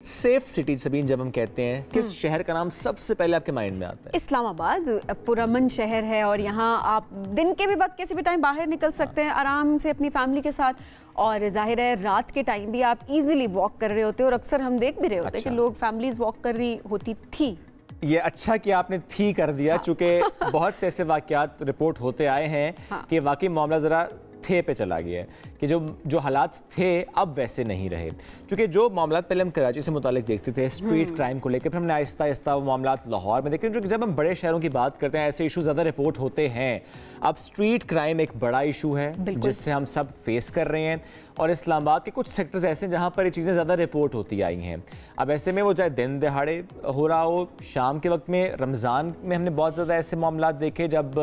Safe city Sabeen जब हम कहते हैं किस शहर का नाम सबसे पहले आपके माइंड में आता है? इस्लामाबाद पुरअमन शहर है और यहाँ आप दिन के भी वक्त किसी भी टाइम बाहर निकल सकते हैं आराम से अपनी फैमिली के साथ। और जाहिर है रात के टाइम भी आप इजीली वॉक कर रहे होते हैं और अक्सर हम देख भी रहे होते हैं कि लोग फैमिलीज वॉक कर रही होती थी। ये अच्छा कि आपने थी कर दिया, चूंकि बहुत से ऐसे वाकयात रिपोर्ट होते आए हैं कि वाकई मामला ज़रा थे पे चला गया है कि जो हालात थे अब वैसे नहीं रहे। क्योंकि जो मामला पहले हम कराची से मुतालिक देखते थे स्ट्रीट क्राइम को लेकर, फिर हमने आहिस्ता आहिस्ता वो मामला लाहौर में देखे। जब हम बड़े शहरों की बात करते हैं ऐसे इशू ज़्यादा रिपोर्ट होते हैं। अब स्ट्रीट क्राइम एक बड़ा इशू है जिससे हम सब फेस कर रहे हैं और इस्लामाबाद के कुछ सेक्टर्स ऐसे हैं जहाँ पर ये चीज़ें ज़्यादा रिपोर्ट होती आई हैं। अब ऐसे में वो चाहे दिन दहाड़े हो रहा हो, शाम के वक्त में, रमज़ान में हमने बहुत ज़्यादा ऐसे मामला देखे जब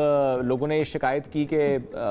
लोगों ने शिकायत की कि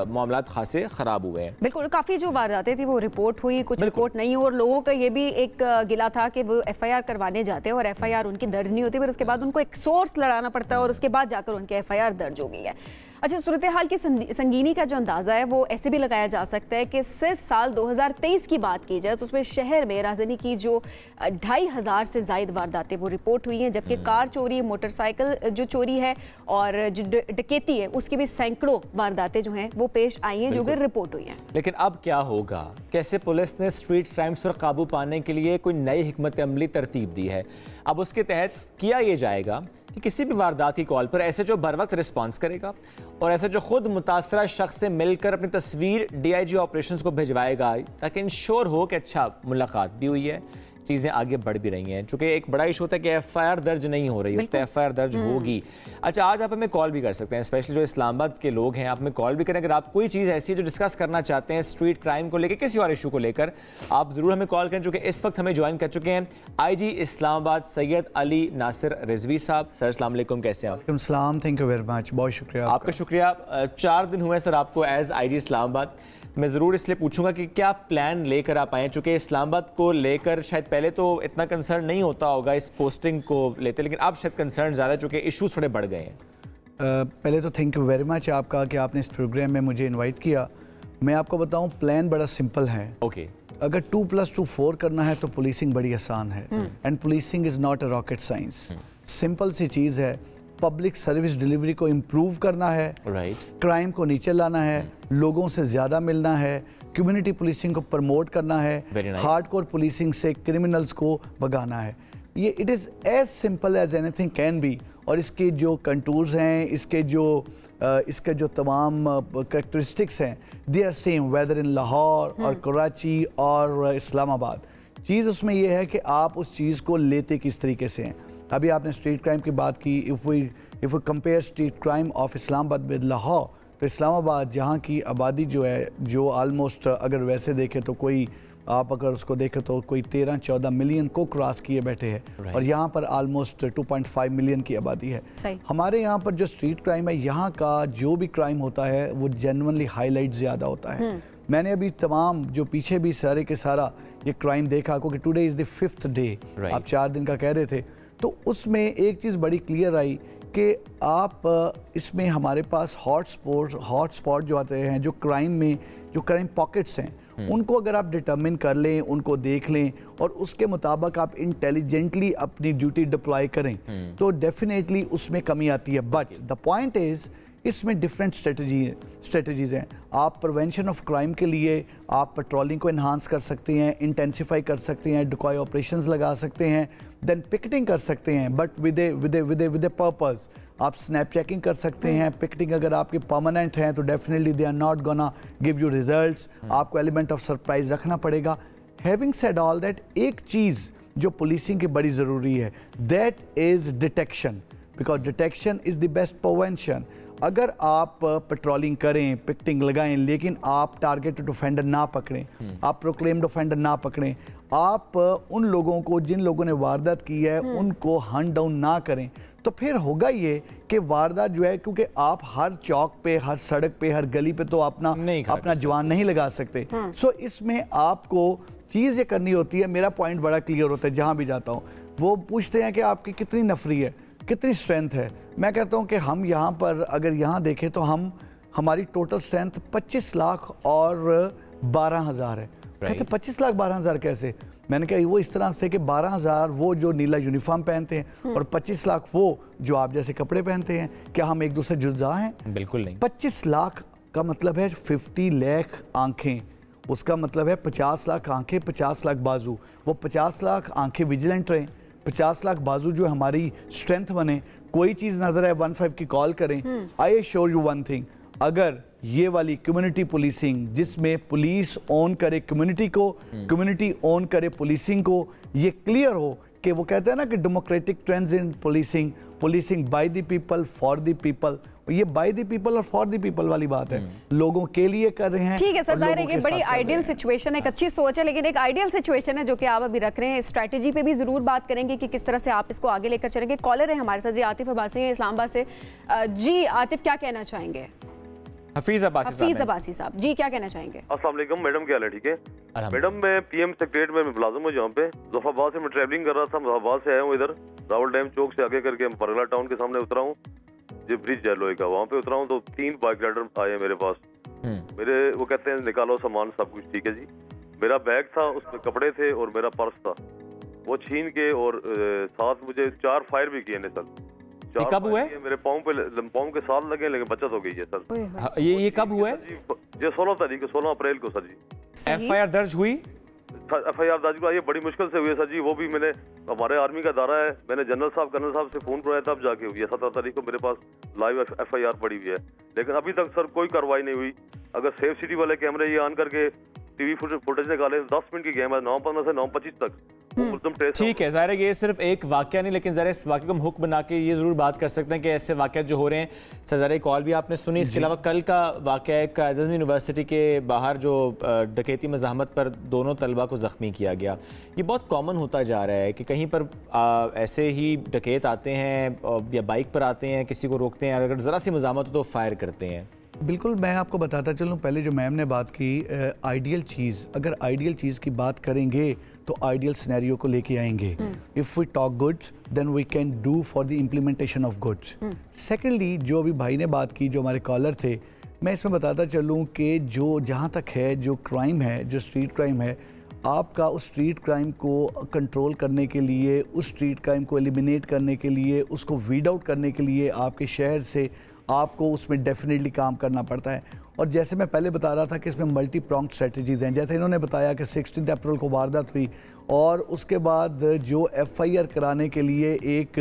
मामला खासे ख़राब हुए हैं। बिल्कुल, काफ़ी जो वारदातें थी वो रिपोर्ट हुई, कुछ रिपोर्ट नहीं हुई और लोगों का ये भी एक गिला था कि वो FIR करवाने जाते हैं और FIR उनकी दर्ज नहीं होती, फिर उसके बाद उनको एक सोर्स लड़ाना पड़ता है और उसके बाद जाकर उनकी FIR दर्ज हो गई है। अच्छा, सूरत हाल की संगीनी का जो अंदाज़ा है वो ऐसे भी लगाया जा सकता है कि सिर्फ साल 2023 की बात की जाए तो उसमें शहर में राजधानी की जो 2500 से ज़ायद वारदातें वो रिपोर्ट हुई हैं, जबकि कार चोरी, मोटरसाइकिल जो चोरी है और जो डकैती है उसकी भी सैकड़ों वारदातें जो हैं वो पेश आई हैं जो कि रिपोर्ट हुई हैं। लेकिन अब क्या होगा? कैसे पुलिस ने स्ट्रीट क्राइम्स पर काबू पाने के लिए कोई नई हिकमत अमली तरतीब दी है? अब उसके तहत किया ये जाएगा कि किसी भी वारदात की कॉल पर ऐसे जो बर वक्त रिस्पॉन्स करेगा और ऐसे जो खुद मुतासरा शख्स से मिलकर अपनी तस्वीर DIG ऑपरेशंस को भिजवाएगा ताकि इंश्योर हो कि अच्छा मुलाकात भी हुई है, चीज़ें आगे बढ़ भी रही हैं। चूँकि एक बड़ा इशू होता है कि FIR दर्ज नहीं हो रही, तो FIR दर्ज होगी। अच्छा, आज आप हमें कॉल भी कर सकते हैं, स्पेशली जो इस्लामाबाद के लोग हैं, आप हमें कॉल भी करें अगर आप कोई चीज़ ऐसी है जो डिस्कस करना चाहते हैं स्ट्रीट क्राइम को लेकर, किसी और इशू को लेकर, आप ज़रूर हमें कॉल करें। चूँकि इस वक्त हमें ज्वाइन कर चुके हैं IG इस्लामाबाद सैयद अली नासिर रिजवी साहब। सर अस्सलाम वालेकुम, कैसे हैं आप? वालेकुम सलाम, थैंक यू वेरी मच, बहुत शुक्रिया आपका। शुक्रिया। 4 दिन हुए सर आपको एज IG इस्लामाबाद। मैं ज़रूर इसलिए पूछूंगा कि क्या प्लान लेकर आप आए, चूँकि इस्लामाबाद को लेकर शायद पहले तो इतना कंसर्न नहीं होता होगा इस पोस्टिंग को लेते, लेकिन अब शायद कंसर्न ज़्यादा चूँकि इश्यूज थोड़े बढ़ गए हैं। पहले तो थैंक यू वेरी मच आपका कि आपने इस प्रोग्राम में मुझे इनवाइट किया। मैं आपको बताऊं, प्लान बड़ा सिंपल है। ओके। अगर 2+2 4 करना है तो पुलिसिंग बड़ी आसान है and policing is not a rocket science. Simple सी चीज़ है, पब्लिक सर्विस डिलीवरी को इम्प्रूव करना है, क्राइम को नीचे लाना है, लोगों से ज़्यादा मिलना है, कम्युनिटी पुलिसिंग को प्रमोट करना है, हार्डकोर पुलिसिंग से क्रिमिनल्स को भगाना है। ये it is as simple as anything can be. और इसके जो कंटूर्स हैं, इसके जो तमाम करेक्टरिस्टिक्स हैं, दे आर सेम वेदर इन लाहौर और कराची और इस्लामाबाद। चीज़ उसमें यह है कि आप उस चीज़ को लेते किस तरीके से हैं। अभी आपने स्ट्रीट क्राइम की बात की। If we compare street crime of Islamabad with Lahore, तो इस्लामाबाद जहाँ की आबादी जो है, जो आलमोस्ट अगर वैसे देखें तो कोई, आप अगर उसको देखें तो कोई 13-14 मिलियन को क्रॉस किए बैठे हैं और यहाँ पर आलमोस्ट 2.5 मिलियन की आबादी है। हमारे यहाँ पर जो स्ट्रीट क्राइम है, यहाँ का जो भी क्राइम होता है वो जेन्युइनली हाईलाइट ज़्यादा होता है। मैंने अभी तमाम जो पीछे भी सारे के सारा ये क्राइम देखा, क्योंकि today is the 5th day, आप 4 दिन का कह रहे थे, तो उसमें एक चीज़ बड़ी क्लियर आई कि आप इसमें हमारे पास हॉट स्पॉट जो आते हैं, जो क्राइम पॉकेट्स हैं, उनको अगर आप डिटर्मिन कर लें, उनको देख लें और उसके मुताबिक आप इंटेलिजेंटली अपनी ड्यूटी डिप्लॉय करें तो डेफिनेटली उसमें कमी आती है। बट द पॉइंट इज़, इसमें डिफरेंट स्ट्रेटजीज़ हैं। आप प्रिवेंशन ऑफ क्राइम के लिए आप पेट्रोलिंग को इन्हांस कर सकते हैं, इंटेंसिफाई कर सकते हैं, डिकॉय ऑपरेशंस लगा सकते हैं, देन पिकेटिंग कर सकते हैं, बट विद ए पर्पस। आप स्नैप चेकिंग कर सकते हैं। पिकेटिंग अगर आपके परमानेंट हैं तो definitely they are not gonna give you results. आपको एलिमेंट ऑफ सरप्राइज रखना पड़ेगा। हैविंग सेड ऑल दैट, एक चीज़ जो पुलिसिंग की बड़ी ज़रूरी है, that is detection, because detection is the best prevention. अगर आप पेट्रोलिंग करें, पिकेटिंग लगाएं, लेकिन आप टारगेटेड ऑफेंडर ना पकड़ें, आप प्रोक्लेम्ड ऑफेंडर ना पकड़ें, आप उन लोगों को, जिन लोगों ने वारदात की है, उनको हंट डाउन ना करें, तो फिर होगा ये कि वारदात जो है, क्योंकि आप हर चौक पे, हर सड़क पे, हर गली पे तो अपना जवान नहीं लगा सकते। सो इसमें आपको चीज़ ये करनी होती है। मेरा पॉइंट बड़ा क्लियर होता है, जहाँ भी जाता हूँ वो पूछते हैं कि आपकी कितनी नफरी है, कितनी स्ट्रेंथ है। मैं कहता हूँ कि हम यहाँ पर अगर यहाँ देखें तो हमारी टोटल स्ट्रेंथ 25 लाख और 12,000 है। कहते 25 लाख 12,000 कैसे? मैंने कहा वो इस तरह से कि 12,000 वो जो नीला यूनिफॉर्म पहनते हैं और 25 लाख वो जो आप जैसे कपड़े पहनते हैं, क्या हम एक दूसरे जुदा हैं? बिल्कुल नहीं। 25 लाख का मतलब है 50 लाख आंखें, उसका मतलब है 50 लाख आंखें, 50 लाख बाजू। वो 50 लाख आंखें विजिलेंट रहें, 50 लाख बाजू जो हमारी स्ट्रेंथ बने। कोई चीज़ नजर आए 15 की कॉल करें। I assure you one thing, अगर ये वाली कम्युनिटी पुलिसिंग जिसमें पुलिस ऑन करे कम्युनिटी को, कम्युनिटी ऑन करे पुलिसिंग को, ये क्लियर हो कि वो कहते हैं ना कि democratic trends in policing, policing by the people for the people, ये बाय द पीपल और फॉर द पीपल वाली बात है, लोगों के लिए कर रहे हैं। ठीक है सर, जाहिर है ये बड़ी आइडियल सिचुएशन है, एक अच्छी सोच है, लेकिन एक आइडियल सिचुएशन है जो कि आप अभी रख रहे हैं। स्ट्रैटेजी पे भी जरूर बात करेंगे कि किस तरह से आप इसको आगे लेकर चलेंगे। कॉलर है हमारे साथ जी, आतिफ अब्बासी है इस्लामाबाद से। जी आतिफ, क्या कहना चाहेंगे? हफीज अब्बासी साहब जी, क्या कहना चाहेंगे? अस्सलाम वालेकुम मैडम, क्या हाल है? ठीक है मैडम, मैं पीएम सेक्रेटरीट में मुलाजिम हूँ जहाँ पे मुजफ्फराबाद से मैं ट्रैवलिंग कर रहा था। मुजफ्फराबाद से आया हूँ इधर रावल डैम चौक से आगे करके परगला टाउन के सामने उतरा हूँ, जो ब्रिज है लोहे का, वहाँ पे उतरा हूँ तो 3 बाइक राइडर आए मेरे पास। मेरे वो कहते हैं निकालो सामान, सब कुछ ठीक है जी। मेरा बैग था, उसमें कपड़े थे और मेरा पर्स था, वो छीन के और साथ मुझे 4 फायर भी किए ने सर। कब हुआ है? मेरे पाँव के साल लगे, लेकिन बचत हो गई है सर। ये कब हुआ है? ये 16 तारीख को, 16 अप्रैल को सर जी। एफआईआर दर्ज हुई? एफआईआर दर्ज हुआ, ये बड़ी मुश्किल से हुई है सर जी। वो भी मैंने, हमारे आर्मी का दारा है, मैंने जनरल साहब कर्नल साहब से फोन कराया तब जाके हुई है। 17 तारीख को मेरे पास लाइव एफआईआर पड़ी हुई है, लेकिन अभी तक सर कोई कार्रवाई नहीं हुई। अगर सेफ सिटी वाले कैमरे ये ऑन करके टीवी फुटेज निकाले, 10 मिनट की गेम है, 9:15 से 9:25 तक। ठीक है, ज़ाहिर है ये सिर्फ एक वाकया नहीं, लेकिन ज़रा इस वाकये को हम हुक बना के ये ज़रूर बात कर सकते हैं कि ऐसे वाकया जो हो रहे हैं। सर ज़रा कॉल भी आपने सुनी, इसके अलावा कल का वाकया एक आज़म यूनिवर्सिटी के बाहर जो डकैती मज़ाहमत पर दोनों तलबा को ज़ख्मी किया गया। ये बहुत कॉमन होता जा रहा है कि कहीं पर ऐसे ही डकैत आते हैं या बाइक पर आते हैं, किसी को रोकते हैं, अगर ज़रा सी मज़ाहमत हो तो फायर करते हैं। बिल्कुल, मैं आपको बताता चलूँ, पहले जो मैम ने बात की आइडियल चीज़, अगर आइडियल चीज़ की बात करेंगे तो आइडियल सिनेरियो को लेके आएंगे। If we talk goods then we can do for the implementation of goods. Secondly, जो अभी भाई ने बात की, जो हमारे कॉलर थे, मैं इसमें बताता चलूँ कि जो जहाँ तक है जो क्राइम है, जो स्ट्रीट क्राइम है, आपका उस स्ट्रीट क्राइम को कंट्रोल करने के लिए, उस स्ट्रीट क्राइम को एलिमिनेट करने के लिए, उसको वीड आउट करने के लिए आपके शहर से आपको उसमें डेफिनेटली काम करना पड़ता है। और जैसे मैं पहले बता रहा था कि इसमें मल्टी प्रॉन्ग स्ट्रेटजीज़ हैं, जैसे इन्होंने बताया कि 16 अप्रैल को वारदात हुई और उसके बाद जो एफआईआर कराने के लिए एक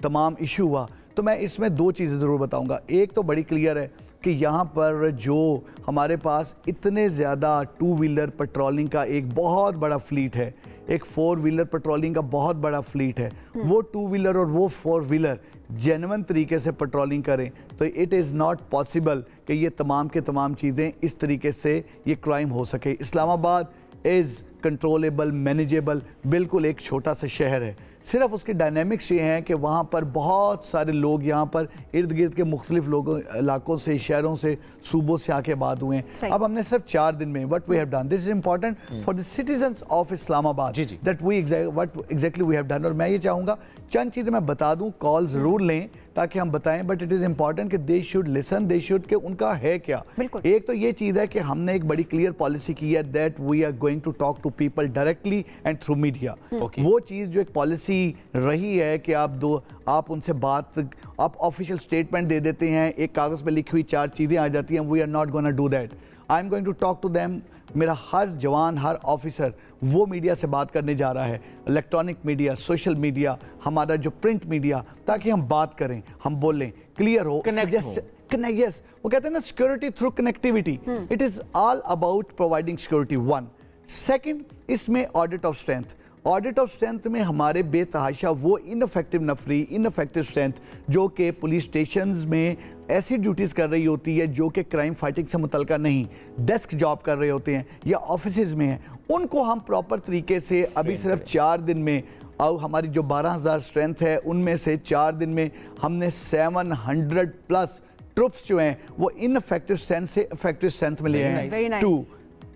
तमाम इशू हुआ, तो मैं इसमें 2 चीज़ें ज़रूर बताऊंगा। एक तो बड़ी क्लियर है कि यहाँ पर जो हमारे पास इतने ज़्यादा 2 व्हीलर पेट्रोलिंग का एक बहुत बड़ा फ्लीट है, एक 4 व्हीलर पेट्रोलिंग का बहुत बड़ा फ्लीट है, वो 2 व्हीलर और वो 4 व्हीलर जेन्युइन तरीके से पेट्रोलिंग करें तो इट इज़ नॉट पॉसिबल कि ये तमाम के तमाम चीज़ें इस तरीके से ये क्राइम हो सके। इस्लामाबाद इज़ कंट्रोलेबल, मैनेजेबल, बिल्कुल एक छोटा सा शहर है। सिर्फ उसके डायनेमिक्स ये हैं कि वहाँ पर बहुत सारे लोग यहाँ पर इर्द गिर्द के मुख्तलिफ लोगों, इलाकों से, शहरों से, सूबों से आके बाद हुए हैं। अब हमने सिर्फ 4 दिन में what we have done, this is important for the citizens of Islamabad that we what exactly we have done. और मैं ये चाहूँगा चंद चीज़ें मैं बता दूँ, कॉल ज़रूर लें ताकि हम बताएं, बट इट इज़ इंपॉर्टेंट कि they should listen, they should, कि उनका है क्या। एक तो ये चीज़ है कि हमने एक बड़ी क्लियर पॉलिसी की है that we are going to talk to people directly and through media. वो चीज़ जो एक पॉलिसी रही है कि आप उनसे बात, आप ऑफिशियल स्टेटमेंट दे देते हैं, एक कागज़ पे लिखी हुई 4 चीज़ें आ जाती हैं, we are not gonna do that. I am going to talk to them. मेरा हर जवान, हर ऑफिसर वो मीडिया से बात करने जा रहा है, इलेक्ट्रॉनिक मीडिया, सोशल मीडिया, हमारा जो प्रिंट मीडिया, ताकि हम बात करें, हम बोलें, क्लियर हो, यस। वो कहते हैं ना security through connectivity, it is all about providing security. 1 second, इसमें audit of strength, audit of strength में हमारे बेतहाशा वो इनफेक्टिव नफरी, इनफेक्टिव स्ट्रेंथ जो कि पुलिस स्टेशंस में ऐसी ड्यूटीज़ कर रही होती है जो कि क्राइम फाइटिंग से मुतल्लिका नहीं, डेस्क जॉब कर रहे होते हैं या ऑफिसेज में हैं, उनको हम प्रॉपर तरीके से अभी सिर्फ 4 दिन में, और हमारी जो 12,000 स्ट्रेंथ है उनमें से 4 दिन में हमने 700 प्लस ट्रुप्स जो हैं वो इनफेक्टिव स्ट्रेंथ से इफेक्टिव स्ट्रेंथ में लिए हैं। 2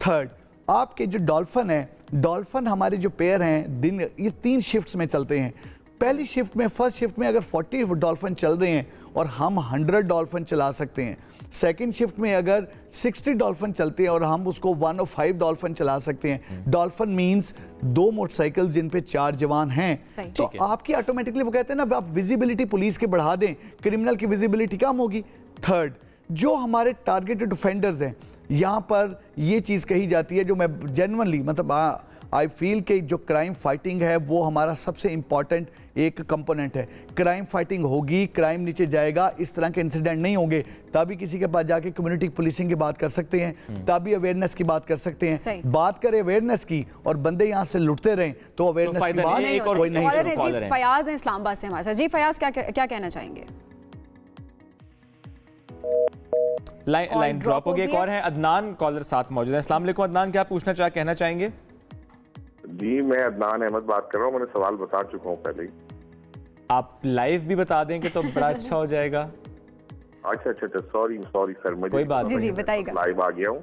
थर्ड, आपके जो डॉल्फिन है, डॉल्फिन हमारे जो पेयर हैं दिन, ये 3 शिफ्ट्स में चलते हैं। पहली शिफ्ट में, फर्स्ट शिफ्ट में अगर 40 डॉल्फिन चल रहे हैं और हम 100 डॉल्फिन चला सकते हैं, सेकंड शिफ्ट में अगर 60 डॉल्फिन चलते हैं और हम उसको 105 डॉल्फिन चला सकते हैं, डॉल्फिन मींस 2 मोटरसाइकिल जिन पे 4 जवान हैं, तो आपकी ऑटोमेटिकली वो कहते हैं ना, आप विजिबिलिटी पुलिस के बढ़ा दें, क्रिमिनल की विजिबिलिटी कम होगी। थर्ड, जो हमारे टारगेटेड ऑफेंडर्स हैं, यहाँ पर ये चीज़ कही जाती है जो मैं जेन्युइनली मतलब आई फील कि जो क्राइम फाइटिंग है वो हमारा सबसे इम्पॉर्टेंट एक कंपोनेंट है। क्राइम फाइटिंग होगी, क्राइम नीचे जाएगा, इस तरह के इंसिडेंट नहीं होंगे, तभी किसी के पास जाके कम्युनिटी पुलिसिंग की बात कर सकते हैं, तभी अवेयरनेस की बात कर सकते हैं। बात करें अवेयरनेस की और बंदे यहाँ से लुटते रहें तो अवेयरनेस की बात नहीं। कोई नहीं। फयाज है इस्लामाबाद से हमारे साथ। जी फयाज, क्या कहना चाहेंगे? लाइन ड्रॉप हो गई। एक और है अदनान कॉलर साथ मौजूद है। अस्सलाम वालेकुम अदनान, क्या पूछना कहना चाहेंगे? जी मैं अदनान अहमद बात कर रहा हूँ, मैंने सवाल बता चुका हूँ पहले ही। आप लाइव भी बता देंगे तो बड़ा अच्छा हो जाएगा। अच्छा, सॉरी सर, मुझे कोई बात नहीं, बताइएगा। लाइव आ गया हूँ।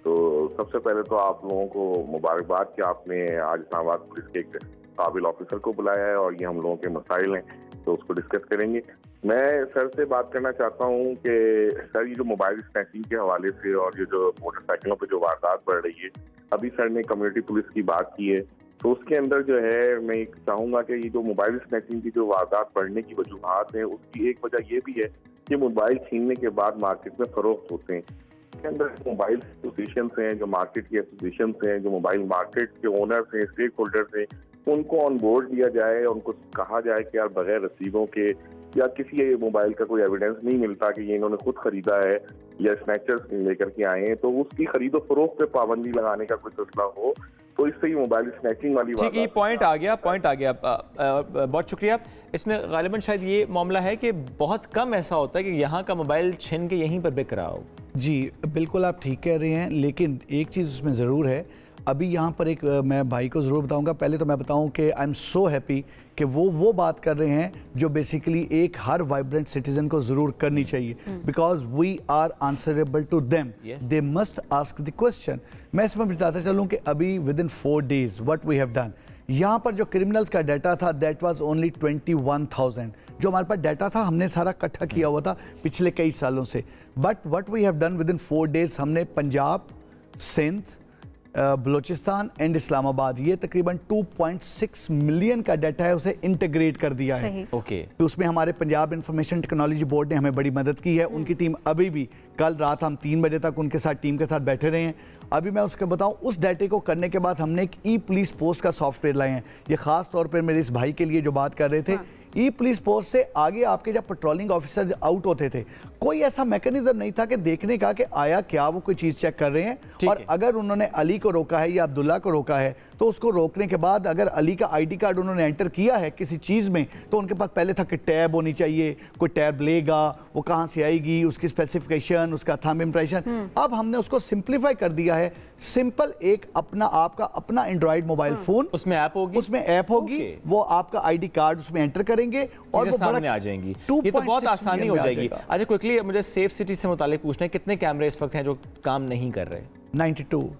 तो सबसे पहले तो आप लोगों को मुबारकबाद कि आपने आज इस्लामाबाद पुलिस के एक काबिल ऑफिसर को बुलाया है और ये हम लोगों के मसाइल हैं तो उसको डिस्कस करेंगे। मैं सर से बात करना चाहता हूँ कि सर ये जो मोबाइल स्नैचिंग के हवाले से और ये जो मोटरसाइकिलों पे जो वारदात बढ़ रही है, अभी सर ने कम्युनिटी पुलिस की बात की है, तो उसके अंदर जो है मैं चाहूँगा कि ये जो मोबाइल स्नैचिंग की जो वारदात बढ़ने की वजूहात हैं उसकी एक वजह ये भी है कि मोबाइल छीनने के बाद मार्केट में फरोख्त होते हैं। इसके अंदर मोबाइल एसोसिएशन हैं, जो मार्केट की एसोसिएशन हैं, जो मोबाइल मार्केट के ओनर्स हैं, स्टेक होल्डर्स हैं, उनको ऑन बोर्ड लिया जाए, उनको कहा जाए कि यार बगैर रसीदों के या किसी मोबाइल का कोई एविडेंस नहीं मिलता कि ये इन्होंने खुद खरीदा है या स्नैचर्स लेकर के आए हैं, तो उसकी खरीदो फरोख्त पे पाबंदी लगाने का कोई फैसला हो तो इससे ही मोबाइल स्नैचिंग वाली बात। ठीक है, पॉइंट आ गया। बहुत शुक्रिया। इसमें गालिबन शायद ये मामला है कि बहुत कम ऐसा होता है कि यहाँ का मोबाइल छीन के यहीं पर बिक रहा हो। जी बिल्कुल आप ठीक कह रहे हैं, लेकिन एक चीज़ उसमें ज़रूर है। अभी यहाँ पर एक मैं भाई को ज़रूर बताऊँगा। पहले तो मैं बताऊँ कि आई एम सो हैप्पी कि वो बात कर रहे हैं जो बेसिकली एक हर वाइब्रेंट सिटीजन को ज़रूर करनी चाहिए, because we are answerable to them, they must ask the question. मैं इसमें बताता चलूँ कि अभी within 4 days what we have done, यहाँ पर जो क्रिमिनल्स का डाटा था दैट वाज ओनली 21,000 जो हमारे पास डाटा था, हमने सारा इकट्ठा किया हुआ था पिछले कई सालों से। But what we have done within 4 days, हमने पंजाब, सिंध, बलूचिस्तान एंड इस्लामाबाद, ये तकरीबन 2.6 मिलियन का डाटा है, उसे इंटीग्रेट कर दिया है। ओके। तो उसमें हमारे पंजाब इंफॉर्मेशन टेक्नोलॉजी बोर्ड ने हमें बड़ी मदद की है। उनकी टीम अभी भी, कल रात हम 3 बजे तक उनके साथ टीम के साथ बैठे रहे हैं। अभी मैं उसको बताऊं, उस डाटे को करने के बाद हमने एक ई पुलिस पोस्ट का सॉफ्टवेयर लाए हैं। ये खास तौर पर मेरे इस भाई के लिए जो बात कर रहे थे, ई पुलिस पोस्ट से आगे आपके जब पेट्रोलिंग ऑफिसर आउट होते थे, कोई ऐसा मैकेनिज्म नहीं था कि देखने का कि आया क्या वो कोई चीज़ चेक कर रहे हैं, और अगर उन्होंने अली को रोका है या अब्दुल्ला को रोका है तो उसको रोकने के बाद अगर अली का आईडी कार्ड उन्होंने एंटर किया है किसी चीज़ में, तो उनके पास पहले था कि टैब होनी चाहिए, कोई टैब लेगा, वो कहाँ से आएगी, उसकी स्पेसिफिकेशन, उसका थंब इम्प्रेशन। अब हमने उसको सिंप्लीफाई कर दिया है। सिंपल एक अपना आपका अपना एंड्रॉइड मोबाइल फोन, उसमें ऐप होगी, वो आपका आईडी कार्ड उसमें एंटर करेंगे और वो सामने आ जाएंगे। ये तो बहुत आसानी हो जाएगी। अच्छा क्विकली मुझे सेफ सिटी से मुतालिक पूछना है, कितने कैमरे इस वक्त हैं जो काम नहीं कर रहे? 92।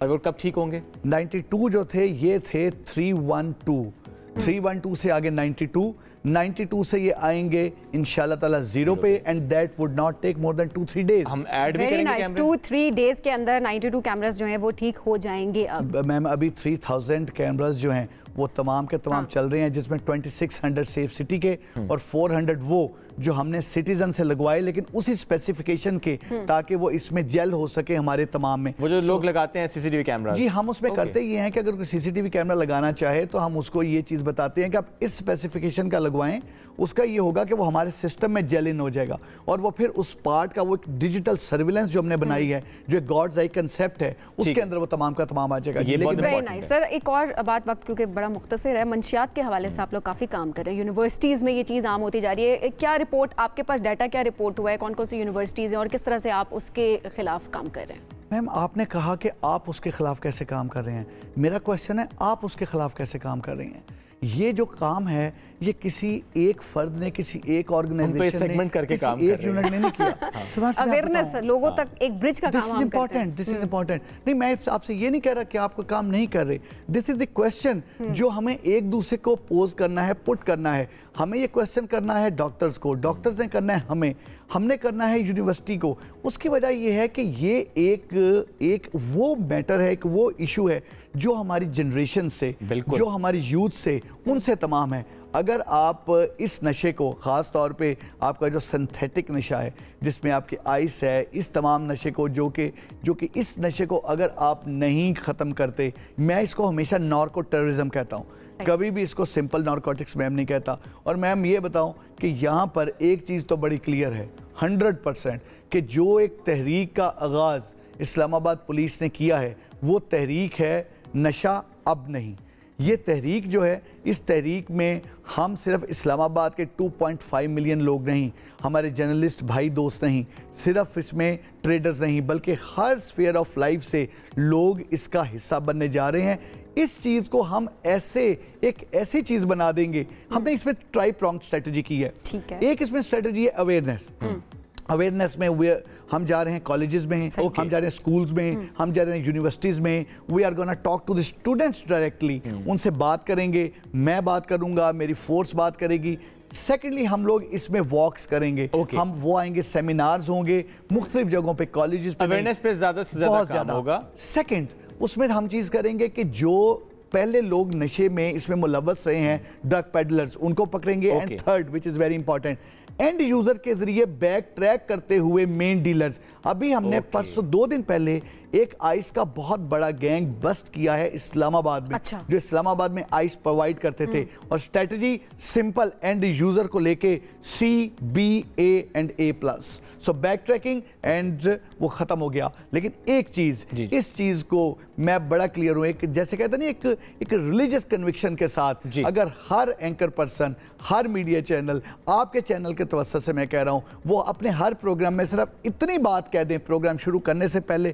और वो कब ठीक होंगे? 92 जो थे ये थे 312 से आगे 92 से ये आएंगे इंशाल्लाह ताला 0 पे, and that would not take more than 2-3 days। हम ऐड भी करेंगे कैमरे। 2-3 days के अंदर 92 कैमरास जो हैं वो ठीक हो जाएंगे। अब मैम अभी 3000 कैमरास जो हैं वो तमाम के तमाम चल रहे हैं, जिसमें 2600 सेफ सिटी के और 400 वो जो हमने सिटीजन से लगवाए, लेकिन उसी स्पेसिफिकेशन के, ताकि वो इसमें जेल हो सके हमारे तमाम में। वो जो लोग लगाते हैं सीसीटीवी कैमरा, जी हम उसमें करते ये हैं कि अगर कोई सीसीटीवी कैमरा लगाना चाहे तो हम उसको ये चीज़ बताते हैं कि आप इस स्पेसिफिकेशन का लगवाएं। उसका ये होगा कि वो हमारे सिस्टम में जेल इन हो जाएगा, और वो फिर उस पार्ट का वो एक डिजिटल सर्विलेंस जो हमने बनाई है, जो एक गॉड्स आई कंसेप्ट है, उसके अंदर वो तमाम का तमाम आ जाएगा। Very nice sir. एक और बात, वक्त क्योंकि बड़ा मुख्तसर है, मंशियात के हवाले से आप लोग काफ़ी काम कर रहे हैं, यूनिवर्सिटीज़ में ये चीज़ आम होती जा रही है। क्या रिपोर्ट आपके पास, डाटा क्या रिपोर्ट हुआ है, कौन कौन सी यूनिवर्सिटीज़ हैं और किस तरह से आप उसके खिलाफ काम कर रहे हैं? मैम आपने कहा कि आप उसके खिलाफ कैसे काम कर रहे हैं, मेरा क्वेश्चन है आप उसके खिलाफ कैसे काम कर रहे हैं। ये जो काम है ये किसी एक फर्द ने, किसी एक ऑर्गेनाइजेशन ने, करके काम एक यूनिट ने नहीं किया। अवेयरनेस लोगों तक एक ब्रिज का काम हम करते हैं। This is important. नहीं, मैं आपसे ये नहीं कह रहा कि आपको काम नहीं कर रहे। दिस इज द क्वेश्चन जो हमें एक दूसरे को पोज करना है, पुट करना है। हमें ये क्वेश्चन करना है डॉक्टर्स को, डॉक्टर्स ने करना है हमें, हमने करना है यूनिवर्सिटी को। उसकी वजह ये है कि ये एक वो मैटर है, एक वो इशू है जो हमारी जनरेशन से, जो हमारी यूथ से, उनसे तमाम है। अगर आप इस नशे को, ख़ास तौर पे आपका जो सिंथेटिक नशा है जिसमें आपकी आइस है, इस तमाम नशे को जो कि इस नशे को अगर आप नहीं ख़त्म करते, मैं इसको हमेशा नार्को टेररिज्म कहता हूँ, कभी भी इसको सिंपल नारकोटिक्स मैम नहीं कहता। और मैम ये बताऊं कि यहाँ पर एक चीज़ तो बड़ी क्लियर है 100% कि जो एक तहरीक का आगाज़ इस्लामाबाद पुलिस ने किया है वो तहरीक है नशा अब नहीं। ये तहरीक जो है, इस तहरीक में हम सिर्फ इस्लामाबाद के 2.5 मिलियन लोग नहीं, हमारे जर्नलिस्ट भाई दोस्त नहीं, सिर्फ इसमें ट्रेडर्स नहीं, बल्कि हर स्फीयर ऑफ लाइफ से लोग इसका हिस्सा बनने जा रहे हैं। इस चीज़ को हम एक ऐसी चीज़ बना देंगे। हमने इसमें ट्राई प्रॉन्ग स्ट्रेटजी की है। एक इसमें स्ट्रेटजी है अवेयरनेस। अवेयरनेस में हम जा रहे हैं कॉलेजेस में, हम जा रहे हैं स्कूल्स में, हम जा रहे हैं यूनिवर्सिटीज़ में। We are gonna talk to the students directly, उनसे बात करेंगे, मैं बात करूंगा, मेरी फोर्स बात करेगी। सेकेंडली हम लोग इसमें वॉक्स करेंगे, हम वो आएंगे, सेमिनार्स होंगे मुख्तलिफ जगहों पे, कॉलेजेस पे, अवेयरनेस पे ज़्यादा से ज़्यादा काम होगा। सेकेंड, उसमें हम चीज़ करेंगे कि जो पहले लोग नशे में इसमें मुलव्वस रहे हैं, ड्रग पेडलर्स, उनको पकड़ेंगे। And third, which is very important, and user के जरिए बैक ट्रैक करते हुए मेन डीलर्स। अभी हमने परसों 2 दिन पहले एक आइस का बहुत बड़ा गैंग बस्ट किया है इस्लामाबाद में। जो इस्लामाबाद में आइस प्रोवाइड करते थे, और स्ट्रेटजी सिंपल, एंड यूजर को लेके CBA and A+। So back tracking and वो खत्म हो गया। लेकिन एक चीज, इस चीज को मैं बड़ा क्लियर हूं, एक जैसे कहते हैं ना, एक रिलीजियस कन्विक्शन के साथ अगर हर एंकर पर्सन, हर मीडिया चैनल, आपके चैनल के तवज्जो से मैं कह रहा हूं, वो अपने हर प्रोग्राम में सिर्फ इतनी बात कह दें प्रोग्राम शुरू करने से पहले,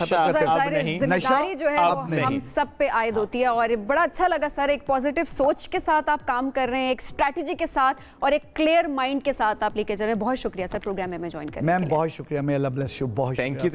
जिम्मेदारी जो है वो हम सब पे आयद होती है। और बड़ा अच्छा लगा सर, एक पॉजिटिव सोच के साथ आप काम कर रहे हैं, एक स्ट्रैटेजी के साथ और एक क्लियर माइंड के साथ आप लेके चल रहे हैं। बहुत शुक्रिया सर प्रोग्राम में ज्वाइन करने के लिए। मैम बहुत शुक्रिया, मैं अल्लाह ब्लेस यू। बहुत थैंक यू।